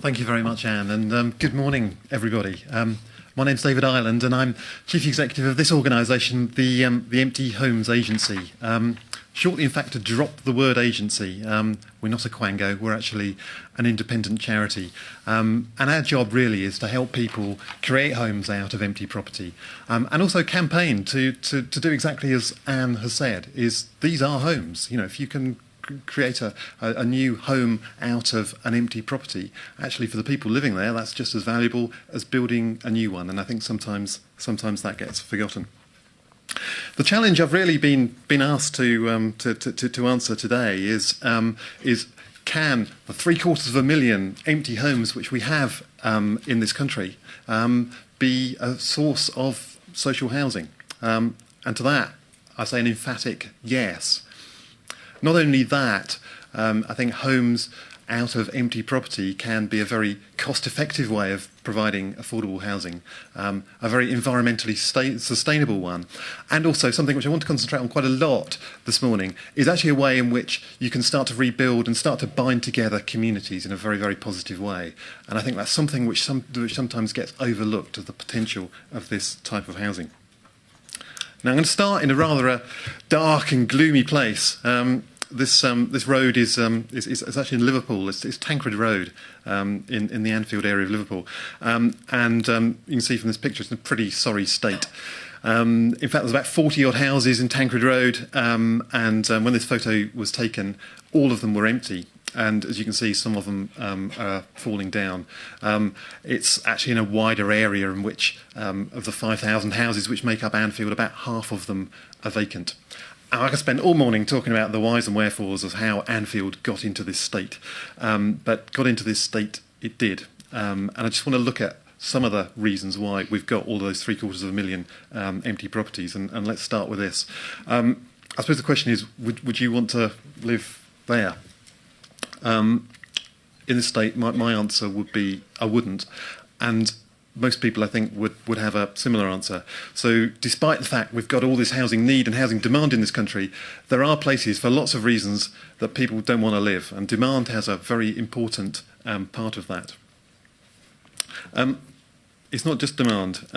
Thank you very much, Anne, and good morning, everybody. My name's David Ireland, and I'm Chief Executive of this organisation, the Empty Homes Agency. Shortly, in fact, to drop the word agency, we're not a quango, we're actually an independent charity. And our job really is to help people create homes out of empty property, and also campaign to do exactly as Anne has said, is these are homes. You know, if you can create a new home out of an empty property, actually for the people living there, that's just as valuable as building a new one. And I think sometimes that gets forgotten. The challenge I've really been asked to answer today is can the 750,000 empty homes which we have in this country be a source of social housing? And to that, I say an emphatic yes. Not only that, I think homes out of empty property can be a very cost-effective way of providing affordable housing, a very environmentally sustainable one, and also something which I want to concentrate on quite a lot this morning is actually a way in which you can start to rebuild and start to bind together communities in a very, very positive way. And I think that's something which sometimes gets overlooked, of the potential of this type of housing. Now I'm going to start in a rather dark and gloomy place. This road is actually in Liverpool. It's Tancred Road in the Anfield area of Liverpool, and you can see from this picture it's in a pretty sorry state. In fact, there's about 40 odd houses in Tancred Road, and when this photo was taken, all of them were empty. And as you can see, some of them are falling down. It's actually in a wider area in which, of the 5,000 houses which make up Anfield, about half of them are vacant. I could spend all morning talking about the whys and wherefores of how Anfield got into this state, but got into this state it did. And I just want to look at some of the reasons why we've got all those 750,000 empty properties, and let's start with this. I suppose the question is, would you want to live there? In this state, my answer would be I wouldn't, and most people, I think, would have a similar answer. So despite the fact we've got all this housing need and housing demand in this country, there are places, for lots of reasons, that people don't want to live, and demand has a very important part of that. It's not just demand.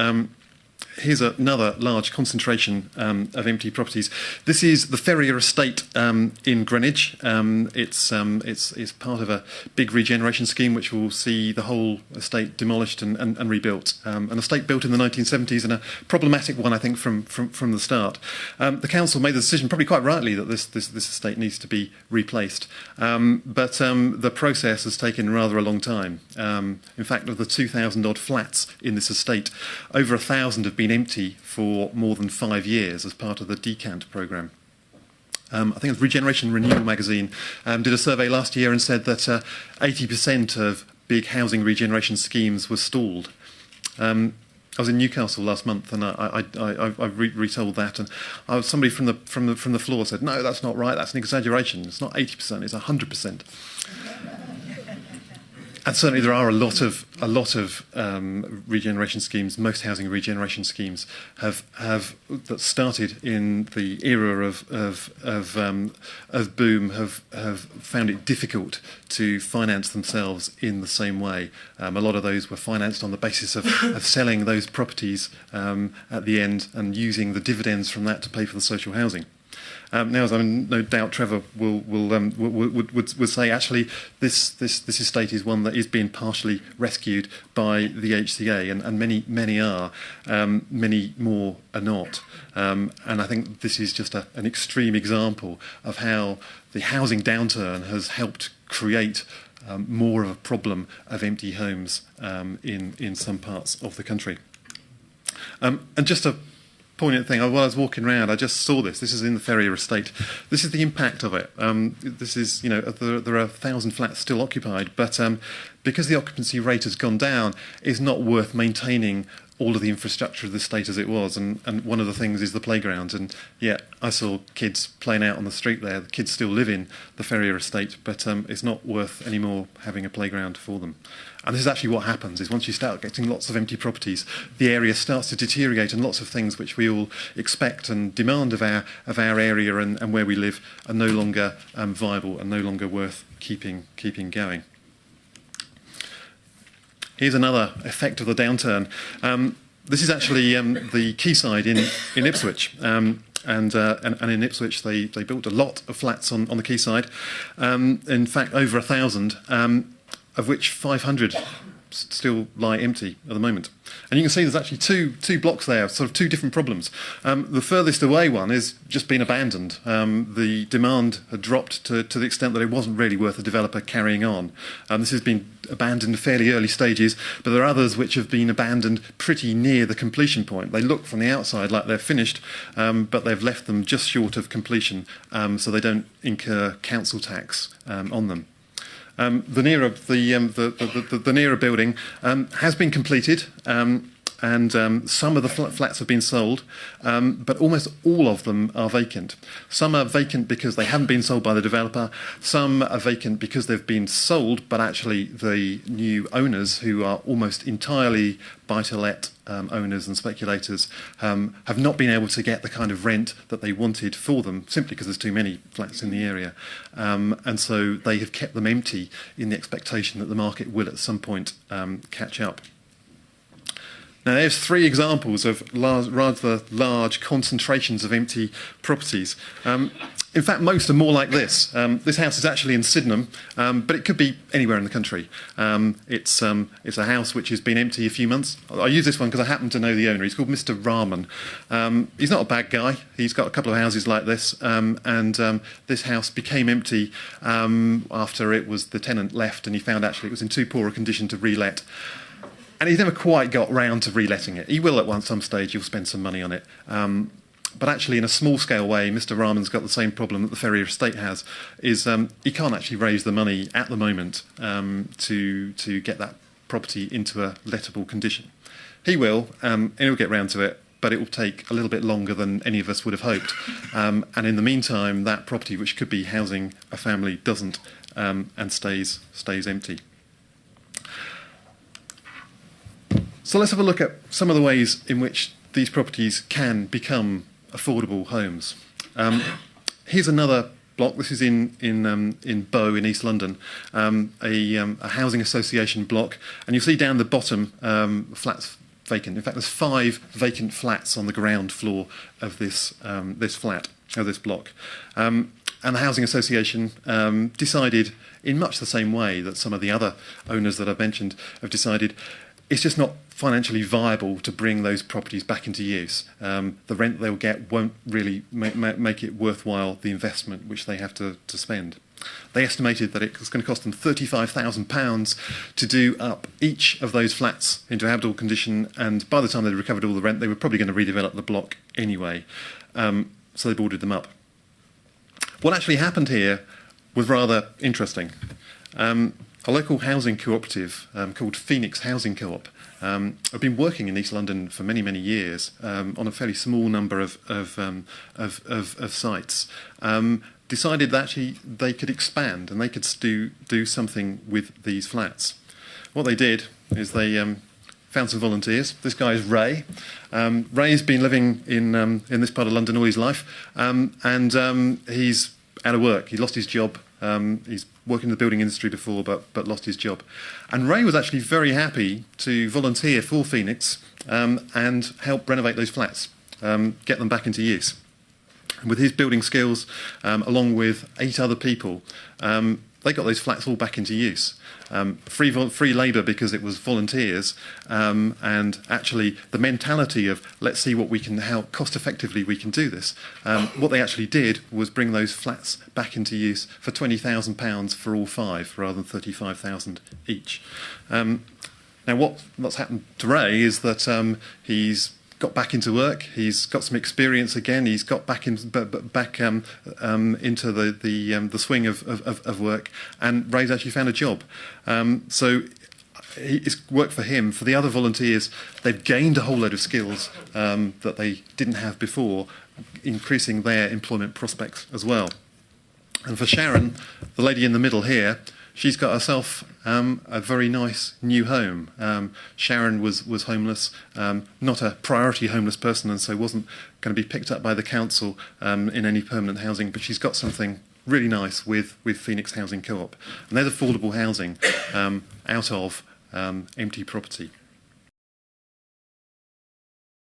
Here's another large concentration of empty properties. This is the Ferrier Estate in Greenwich. It's part of a big regeneration scheme which will see the whole estate demolished and rebuilt. An estate built in the 1970s, and a problematic one, I think, from the start. The council made the decision, probably quite rightly, that this estate needs to be replaced. But the process has taken rather a long time. In fact, of the 2,000 odd flats in this estate, over 1,000 have been empty for more than 5 years as part of the Decant programme. I think it was Regeneration Renewal magazine did a survey last year and said that 80% of big housing regeneration schemes were stalled. I was in Newcastle last month, and I retold that, and somebody from the floor said, "No, that's not right. That's an exaggeration. It's not 80%. It's 100%." And certainly there are a lot of regeneration schemes. Most housing regeneration schemes that started in the era of boom have found it difficult to finance themselves in the same way. A lot of those were financed on the basis of selling those properties at the end and using the dividends from that to pay for the social housing. Now, as no doubt Trevor would say, actually, this estate is one that is being partially rescued by the HCA, and many are, many more are not. And I think this is just an extreme example of how the housing downturn has helped create more of a problem of empty homes in some parts of the country. And just a poignant thing, while I was walking around, I just saw this. This is in the Ferrier Estate. This is the impact of it. This is, there are 1,000 flats still occupied, but because the occupancy rate has gone down, it's not worth maintaining all of the infrastructure of the estate as it was, and one of the things is the playground. And yeah, I saw kids playing out on the street there. The kids still live in the Ferrier Estate, but it's not worth any more having a playground for them. And this is actually what happens, is once you start getting lots of empty properties, the area starts to deteriorate, and lots of things which we all expect and demand of our area and where we live are no longer viable and no longer worth keeping going. Here's another effect of the downturn. This is actually the quayside in Ipswich. And in Ipswich, they built a lot of flats on the quayside. In fact, over 1,000, of which 500 still lie empty at the moment. And you can see there's actually two blocks there, sort of two different problems. The furthest away one is just been abandoned. The demand had dropped to the extent that it wasn't really worth a developer carrying on. This has been abandoned at fairly early stages, but there are others which have been abandoned pretty near the completion point. They look from the outside like they're finished, but they've left them just short of completion, so they don't incur council tax on them. The nearer building has been completed, and some of the flats have been sold, but almost all of them are vacant. Some are vacant because they haven't been sold by the developer. Some are vacant because they've been sold, but actually the new owners, who are almost entirely buy-to-let owners and speculators, have not been able to get the kind of rent that they wanted for them, simply because there's too many flats in the area. And so they have kept them empty in the expectation that the market will at some point catch up. Now, there's three examples of rather large concentrations of empty properties. In fact, most are more like this. This house is actually in Sydenham, but it could be anywhere in the country. It's a house which has been empty a few months. I use this one because I happen to know the owner. He's called Mr. Rahman. He's not a bad guy. He's got a couple of houses like this, and this house became empty after the tenant left, and he found actually it was in too poor a condition to re-let. And he's never quite got round to reletting it. He will at some stage. He'll spend some money on it. But actually, in a small-scale way, Mr. Rahman's got the same problem that the Ferrier estate has, is he can't actually raise the money at the moment to get that property into a lettable condition. He will, and he'll get round to it, but it will take a little bit longer than any of us would have hoped. And in the meantime, that property, which could be housing a family, doesn't, and stays empty. So let's have a look at some of the ways in which these properties can become affordable homes. Here's another block. This is in Bow in East London, a housing association block, and you see down the bottom flats vacant. In fact, there's 5 vacant flats on the ground floor of this block. And the housing association decided, in much the same way that some of the other owners that I've mentioned have decided, it's just not financially viable to bring those properties back into use. The rent they'll get won't really make it worthwhile, the investment which they have to spend. They estimated that it was going to cost them £35,000 to do up each of those flats into habitable condition, and by the time they'd recovered all the rent, they were probably going to redevelop the block anyway. So they boarded them up. What actually happened here was rather interesting. A local housing cooperative called Phoenix Housing Co-op have been working in East London for many, many years on a fairly small number of sites. Decided that actually they could expand and they could do something with these flats. What they did is they found some volunteers. This guy is Ray. Ray's been living in this part of London all his life, and he's out of work. He lost his job. He's worked in the building industry before, but lost his job. And Ray was actually very happy to volunteer for Phoenix and help renovate those flats, get them back into use. And with his building skills, along with 8 other people, they got those flats all back into use. Free labour because it was volunteers, and actually the mentality of let's see what we can, how cost effectively we can do this. What they actually did was bring those flats back into use for £20,000 for all 5 rather than $35,000 each. Now what's happened to Ray is that he's got back into work. He's got some experience again. He's got back into the swing of work, and Ray's actually found a job. So it's worked for him. For the other volunteers, they've gained a whole load of skills that they didn't have before, increasing their employment prospects as well. And for Sharon, the lady in the middle here, she's got herself a very nice new home. Sharon was homeless, not a priority homeless person, and so wasn't going to be picked up by the council in any permanent housing, but she's got something really nice with Phoenix Housing Co-op. And there's affordable housing out of empty property.